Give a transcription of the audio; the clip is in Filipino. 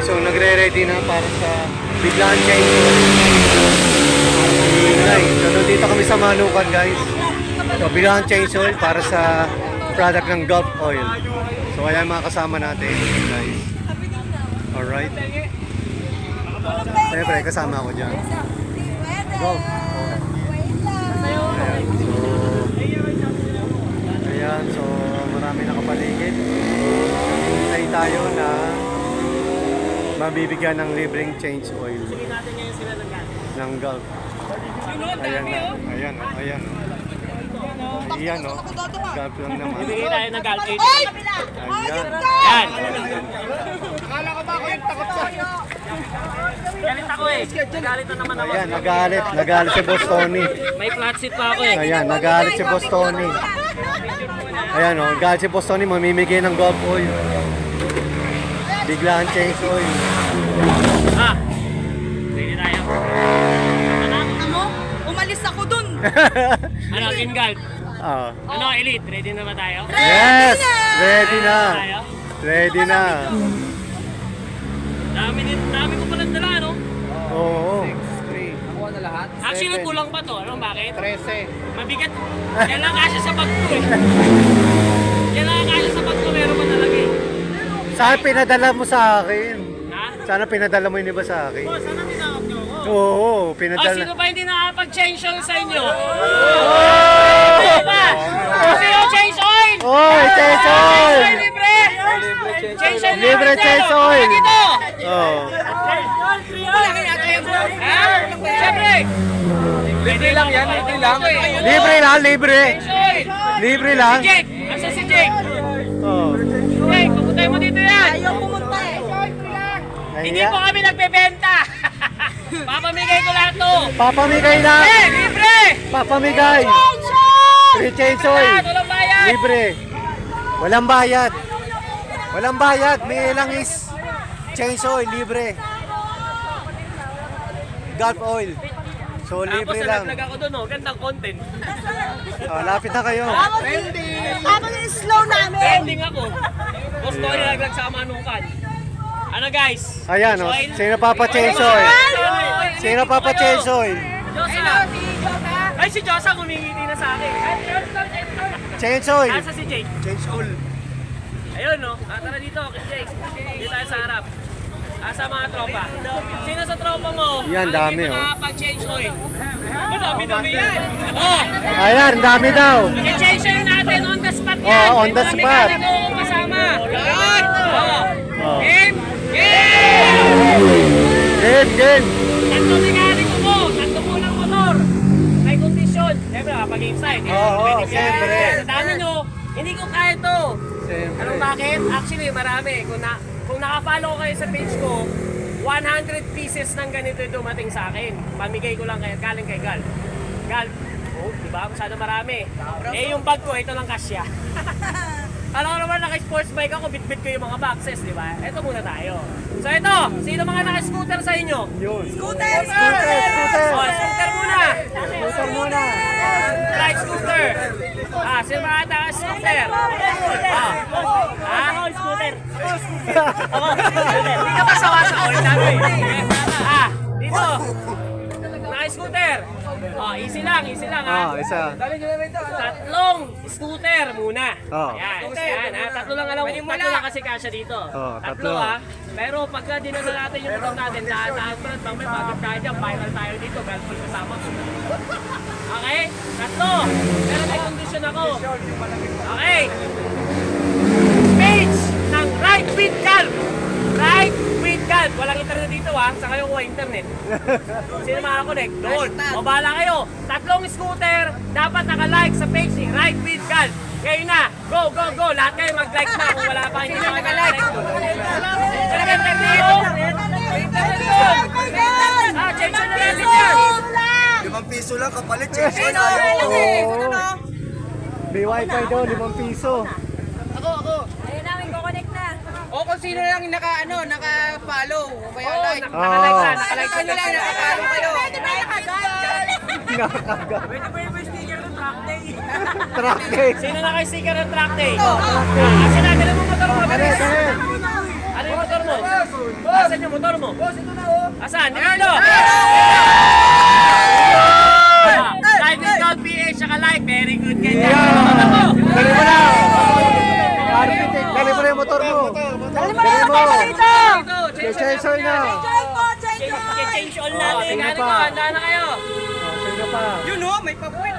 So nagre-ready na para sa biglaan change. So dito kami sa Manukan guys. So biglaan change oil para sa product ng Gulf Oil. So ayan mga kasama natin guys. Alright. Siyempre kasama ako dyan. Gulf Oil. Ayan, so marami nakapaligid. Hintay tayo na mabibigyan ng libreng change oil ng Gulf. Ayan na, ayan o, ayan o. Ayan o, Gulf lang naman. Bibigay tayo ng Gulf 8. Ayan. Yan! Akala ko ba ako yung takot sa... Galit ako eh. Nagalit na naman ako. Ayan, nagalit si Boss Tony. May flat seat pa ako eh. Ayan, nagalit si Boss Tony. Ayan o, nagalit si Boss Tony, mamimigay ng Gulf oil. Biglaan change oil. Ah! Ready tayo. Ano? Umalis ako dun. Ano, Team Gulf? Ah. Ano, Elite? Ready na ba tayo? Yes! Ready na! Tayo? Ready na! Dami ko palang dala, no? Oo. Nakuha na lahat? Actually, kulang pa to. Ano, bakit? 13. Mabigat. Yan lang kasya sa bag ko eh. Yan lang kasya sa bag ko, meron pa talaga eh. Saan pinadala mo sa akin? Ha? Sana pinadala mo yung iba sa akin. Boss, ano tinawag niyo ako? Oo, Oh, pinadala. sino ba hindi nakapag-change oil sa inyo? Oh! Sino ba? Sino change oil? Oy, change oil! Libre! Change oil! Libre change oil! Dito! Oh. Ha? Siyempre! Libre lang yan, libre lang. Libre lang, libre. Change oil! Libre lang. Si Jake! Asa si Jake? Oh. Jake, pupuntay mo dito yan! Ayaw pumunta eh. Hindi po kami nagbebenta! Papamigay ko lahat to! Papamigay na. Libre! Papamigay. Free change oil. Lahat, walang bayad! Libre. Walang bayad. Walang bayad. May lang is change oil. Libre. Gulf oil. So Tapos libre lang. nalaglag ako doon, oh. Gandang content. Oh, lapit na kayo. Habang slow namin. Trending ako. Boss ko nalaglag sa Manukan. Ano guys? Ayan, oh. Sino papa-change oil? Sino papa-change oil? Josa! Ay, si Josa kumingiti na sa akin. Change oil. Asa si Jake? Change oil. Ayun, no? Tara dito, kay Jake. Dito tayo sa harap. Asa mga tropa? Sino sa tropa mo? Yan, dami, Hindi oh. nakapag-change oil. Madami-dami yan. Oh! Ayan, dami daw. I-change oil natin on the spot yan. Oh, on the May spot. mekaniko akong kasama. Yan! Oh! Oh. Game! Game! Game. Tatlo mekaniko mo. Tatlo mo ng motor. May kondisyon. Siyempre, kapag-game side. Oo, siyempre. Sa dami nyo, hindi ko kaya to. Siyempre. Alam bakit? Actually, marami. Kung nakafollow kayo sa page ko, 100 pieces ng ganito yung dumating sa akin. Pamigay ko lang galing kay Gal. Gal, oh, di ba? Masyado marami. Eh, yung bag ko, ito lang kasya. Alam ko naman, naka-sports bike ako, bit-bit ko yung mga boxes, di ba? Ito muna tayo. So ito, sino mga naka-scooter sa inyo? Yun. Scooter! Oh, scooter muna. Scooter muna. Try scooter. Sino mga naka-scooter? Scooter. Hindi ka masawa sa oil namin. Dito. Naka-scooter. Easy lang ha. Isa. Tatlong scooter muna. Yan. Tatlo lang alam. Tatlo lang kasi kasya dito. Tatlo. Pero pagka dinala natin yung motor natin, daan brad, may bagay tayo dyan, viral tayo dito, galpol kasama. Okay? Tatlo. Pero may kondisyon ako. Okay. Page ng Right with Gulf. Right with Gulf. Walang internet dito ha. Sa kayo kuha internet. Sino makakonect? Doon. O bahala kayo. Tatlong scooter. Dapat naka-like sa page ni Right with Gulf. Kayo na. Go, go, go. Lahat kayo mag-like na kung wala pa hindi naka-like. Talaga internet. Internet doon. Change on the natin yan. 5 piso lang kapalit, change oil Ano? tayo. May wifi daw, 5 piso. Ayun namin, kukonect na. O kung sino lang naka-follow o kaya like. Naka-like na. Naka-like Like na. nyo lang, naka-follow kayo. Pwede ba nakagat? Nakakagat. Pwede ba yung sticker ng track day? Track day. Sino naka-sticker ng track day? Kasi na, dala mo motor mo. Dali. Ano yung motor mo? Asan yung motor mo? Boss, ito na oh. Asan? Dito! Live with Gold PH, saka live. Very good kayo. Dali mo na! Arpitek, dali mo na yung motor mo! Dali mo na yung motor dito! Sensor na! Change mo, change mo! Change all natin. Sino Ano pa? ko? Handa na kayo. Sino pa? Yun oh, may papuwit.